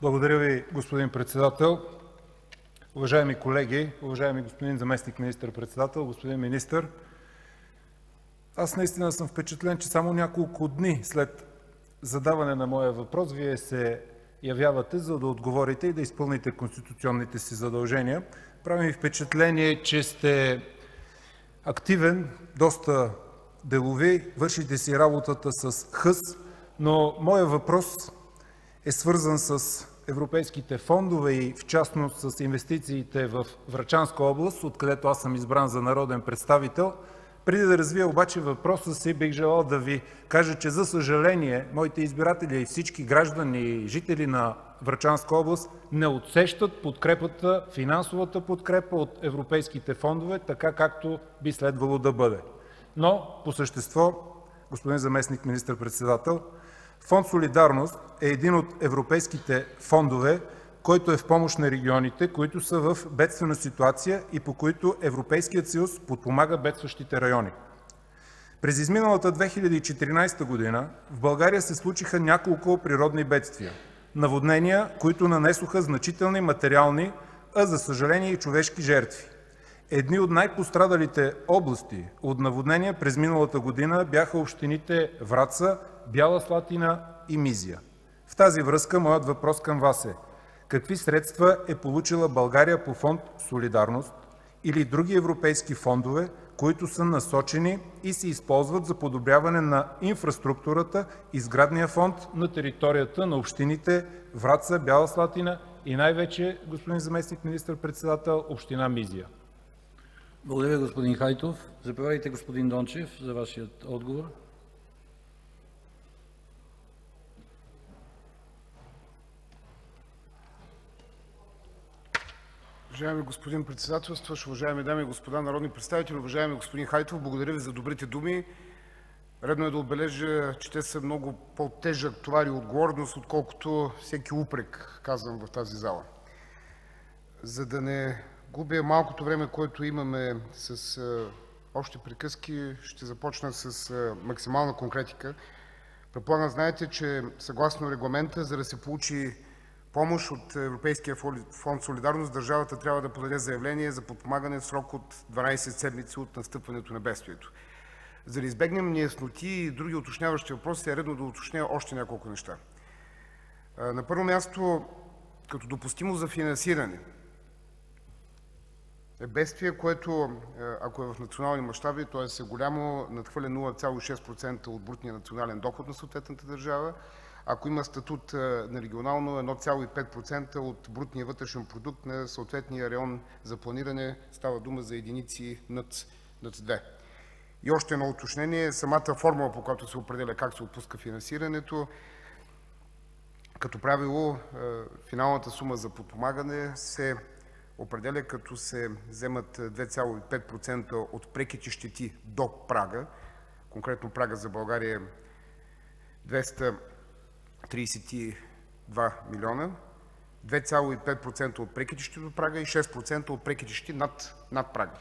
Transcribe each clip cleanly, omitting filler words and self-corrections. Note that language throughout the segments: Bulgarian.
Благодаря Ви, господин председател. Уважаеми колеги, уважаеми господин заместник министър-председател, господин министър! Аз наистина съм впечатлен, че само няколко дни след задаване на моя въпрос Вие се явявате, за да отговорите и да изпълните конституционните си задължения. Прави ми впечатление, че сте активен, доста делови, вършите си работата с хъс, но моят въпрос е свързан с европейските фондове и в частност с инвестициите в Врачанска област, откъдето аз съм избран за народен представител. Преди да развия обаче въпроса си, бих желал да Ви кажа, че за съжаление моите избиратели и всички граждани и жители на Врачанска област не усещат подкрепата, финансовата подкрепа от европейските фондове, така както би следвало да бъде. Но по същество, господин заместник министър-председател, Фонд „Солидарност” е един от европейските фондове, който е в помощ на регионите, които са в бедствена ситуация и по които Европейският съюз подпомага бедстващите райони. През изминалата 2014 година в България се случиха няколко природни бедствия. Наводнения, които нанесоха значителни материални, а за съжаление и човешки жертви. Едни от най-пострадалите области от наводнения през миналата година бяха общините Враца, Бяла Слатина и Мизия. В тази връзка моят въпрос към Вас е: какви средства е получила България по Фонд „Солидарност” или други европейски фондове, които са насочени и се използват за подобряване на инфраструктурата и сградния фонд на територията на общините Враца, Бяла Слатина и най-вече, господин заместник министър-председател, община Мизия? Благодаря, господин Хайтов. Заповядайте, господин Дончев, за Вашия отговор. Уважаеми господин председателстващ, уважаеми дами и господа народни представители, уважаеми господин Хайтов, благодаря Ви за добрите думи. Редно е да отбележа, че те са много по-тежък товар и отговорност, отколкото всеки упрек, казвам в тази зала. За да не губя малкото време, което имаме с общи приказки, ще започна с максимална конкретика. Предполагам, знаете, че съгласно регламента, за да се получи помощ от Европейския фонд „Солидарност”, държавата трябва да подаде заявление за подпомагане в срок от 12 седмици от настъпването на бедствието. За да избегнем неясноти и други уточняващи въпроси, е редно да уточня още няколко неща. На първо място, като допустимо за финансиране е бедствие, което, ако е в национални мащаби, т.е. е голямо, надхвърля 0,6% от брутния национален доход на съответната държава. Ако има статут на регионално, 1,5% от брутния вътрешен продукт на съответния район за планиране, става дума за единици над 2. И още едно уточнение: самата формула, по която се определя как се отпуска финансирането, като правило финалната сума за подпомагане се определя като се вземат 2,5% от преките щети до прага. Конкретно прага за България е 232 милиона, 2,5% от преките щети до прага и 6% от преките щети над прага.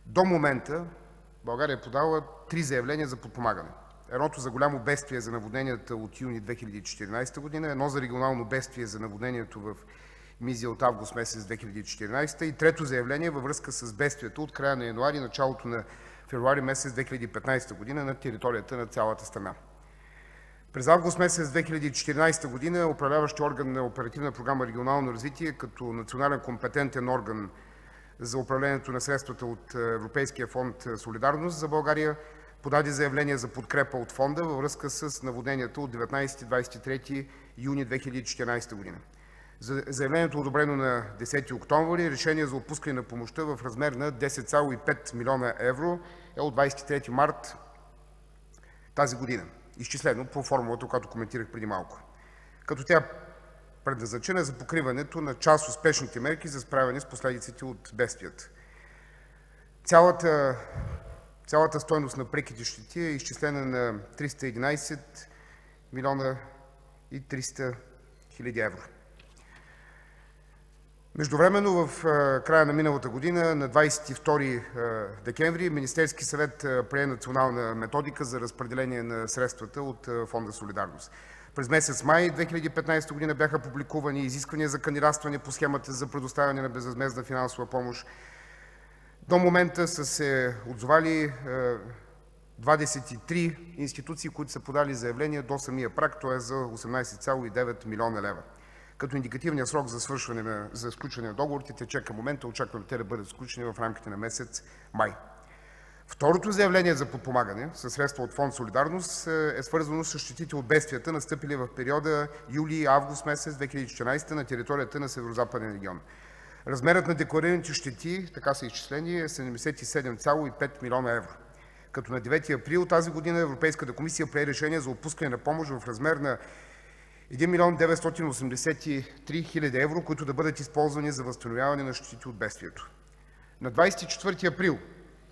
До момента България е подала 3 заявления за подпомагане. Едното за голямо бедствие за наводненията от юни 2014 година, едно за регионално бедствие за наводнението в Мизия от август месец 2014 и трето заявление във връзка с бедствието от края на януари и началото на февруари месец 2015 година на територията на цялата страна. През август месец 2014 година управляващият орган на Оперативна програма „Регионално развитие” като национален компетентен орган за управлението на средствата от Европейския фонд „Солидарност” за България подаде заявление за подкрепа от фонда във връзка с наводненията от 19-23 юни 2014 година. Заявлението е одобрено на 10 октомври. Решение за отпускане на помощта в размер на 10,5 милиона евро е от 23 март тази година, изчислено по формулата, която коментирах преди малко, като тя е предназначена за покриването на част от спешните мерки за справяне с последиците от бедствията. Цялата стойност на преките щети е изчислена на 311 милиона и 300 хиляди евро. Междувременно в края на миналата година, на 22 декември, Министерският съвет прие национална методика за разпределение на средствата от Фонда „Солидарност”. През месец май 2015 година бяха публикувани изисквания за кандидатстване по схемата за предоставяне на безвъзмездна финансова помощ. До момента са се отзовали 23 институции, които са подали заявления до самия праг, т.е. за 18,9 милиона лева. Като индикативният срок за сключване на договорите тече към момента. Очакваме те да бъдат сключени в рамките на месец май. Второто заявление за подпомагане със средства от Фонд „Солидарност” е свързано с щетите от бедствията, настъпили в периода юли-август месец 2014 на територията на Северозападен регион. Размерът на декларираните щети, така са изчислени, е 77,5 милиона евро. Като на 9 април тази година Европейската комисия прие решение за отпускане на помощ в размер на 1 милион 983 хиляди евро, които да бъдат използвани за възстановяване на щетите от бедствието. На 24 април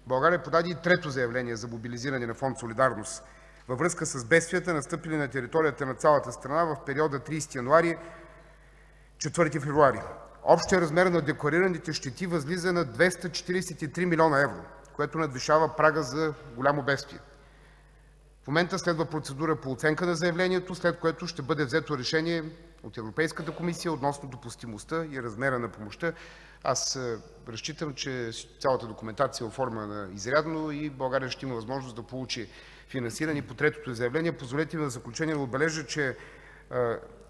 България подаде и трето заявление за мобилизиране на Фонд „Солидарност” във връзка с бедствията, настъпили на територията на цялата страна в периода 30 януари – 4 февруари. Общият размер на декларираните щети възлиза на 243 милиона евро, което надвишава прага за голямо бедствие. В момента следва процедура по оценка на заявлението, след което ще бъде взето решение от Европейската комисия относно допустимостта и размера на помощта. Аз разчитам, че цялата документация е оформена изрядно и България ще има възможност да получи финансиране по третото заявление. Позволете ми в заключение да отбележа, че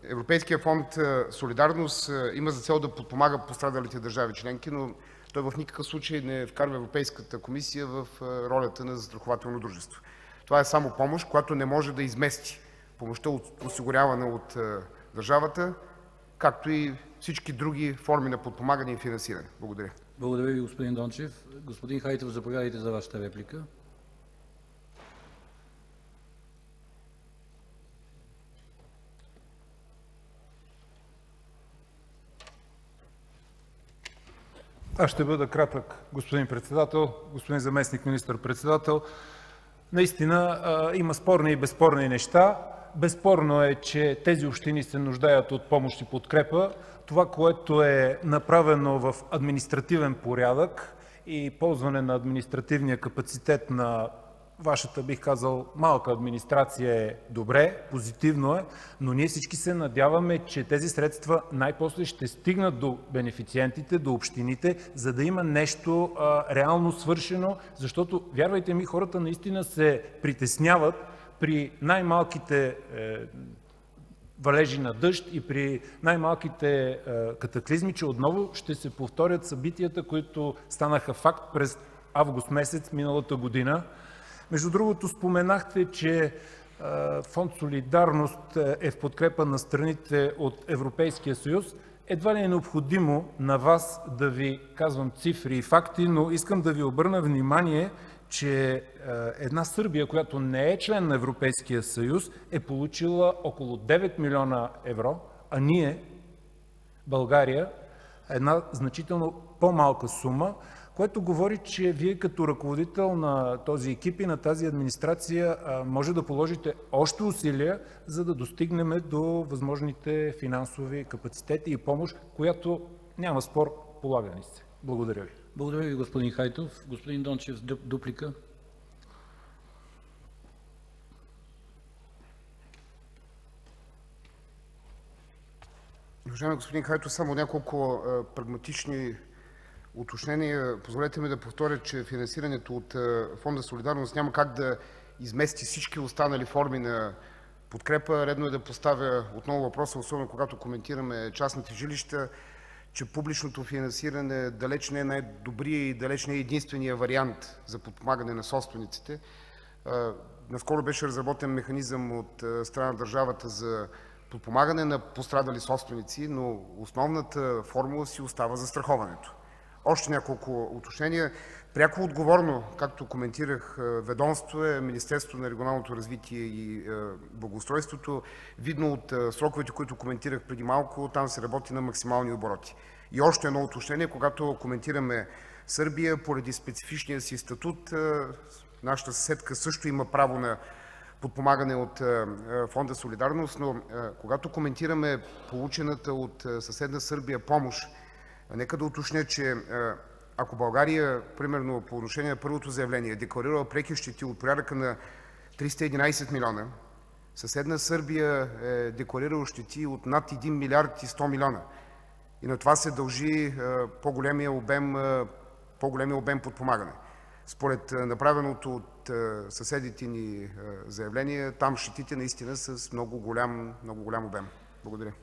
Европейския фонд „Солидарност” има за цел да подпомага пострадалите държави членки, но той в никакъв случай не вкарва Европейската комисия в ролята на застрахователно дружество. Това е само помощ, която не може да измести помощта, осигурявана от държавата, както и всички други форми на подпомагане и финансиране. Благодаря. Благодаря Ви, господин Дончев. Господин Хайтов, заповядайте за Вашата реплика. Аз ще бъда кратък, господин председател, господин заместник министър-председател. Наистина има спорни и безспорни неща. Безспорно е, че тези общини се нуждаят от помощ и подкрепа. Това, което е направено в административен порядък и ползване на административния капацитет на Вашата, бих казал, малка администрация, е добре, позитивно е, но ние всички се надяваме, че тези средства най-после ще стигнат до бенефициентите, до общините, за да има нещо реално свършено, защото, вярвайте ми, хората наистина се притесняват при най-малките валежи на дъжд и при най-малките катаклизми, че отново ще се повторят събитията, които станаха факт през август месец миналата година. Между другото, споменахте, че Фонд „Солидарност” е в подкрепа на страните от Европейския съюз. Едва ли е необходимо на Вас да Ви казвам цифри и факти, но искам да Ви обърна внимание, че една Сърбия, която не е член на Европейския съюз, е получила около 9 милиона евро, а ние, България, една значително по-малка сума, което говори, че Вие като ръководител на този екип и на тази администрация може да положите още усилия, за да достигнем до възможните финансови капацитети и помощ, която, няма спор, полага ни се. Благодаря Ви. Благодаря Ви, господин Хайтов. Господин Дончев, дуплика. Уважаеми господин Хайтов, само няколко прагматични уточнения. Позволете ми да повторя, че финансирането от Фонда „Солидарност” няма как да измести всички останали форми на подкрепа. Редно е да поставя отново въпроса, особено когато коментираме частните жилища, че публичното финансиране далеч не е най-добрият и далеч не е единствения вариант за подпомагане на собствениците. Наскоро беше разработен механизъм от страна на държавата за подпомагане на пострадали собственици, но основната формула си остава застраховането. Още няколко уточнения. Пряко отговорно, както коментирах, ведомство е Министерството на регионалното развитие и благоустройството. Видно от сроковете, които коментирах преди малко, там се работи на максимални обороти. И още едно уточнение, когато коментираме Сърбия, поради специфичния си статут, нашата съседка също има право на подпомагане от Фонда „Солидарност”, но когато коментираме получената от съседна Сърбия помощ, нека да уточня, че ако България, примерно по отношение на първото заявление, е декларирала преки щети от порядъка на 311 милиона, Съседна Сърбия е декларирала щети от над 1 милиард и 100 милиона. И на това се дължи по-големия обем подпомагане. Според направеното от съседите ни заявление, там щетите наистина са с много голям обем. Благодаря.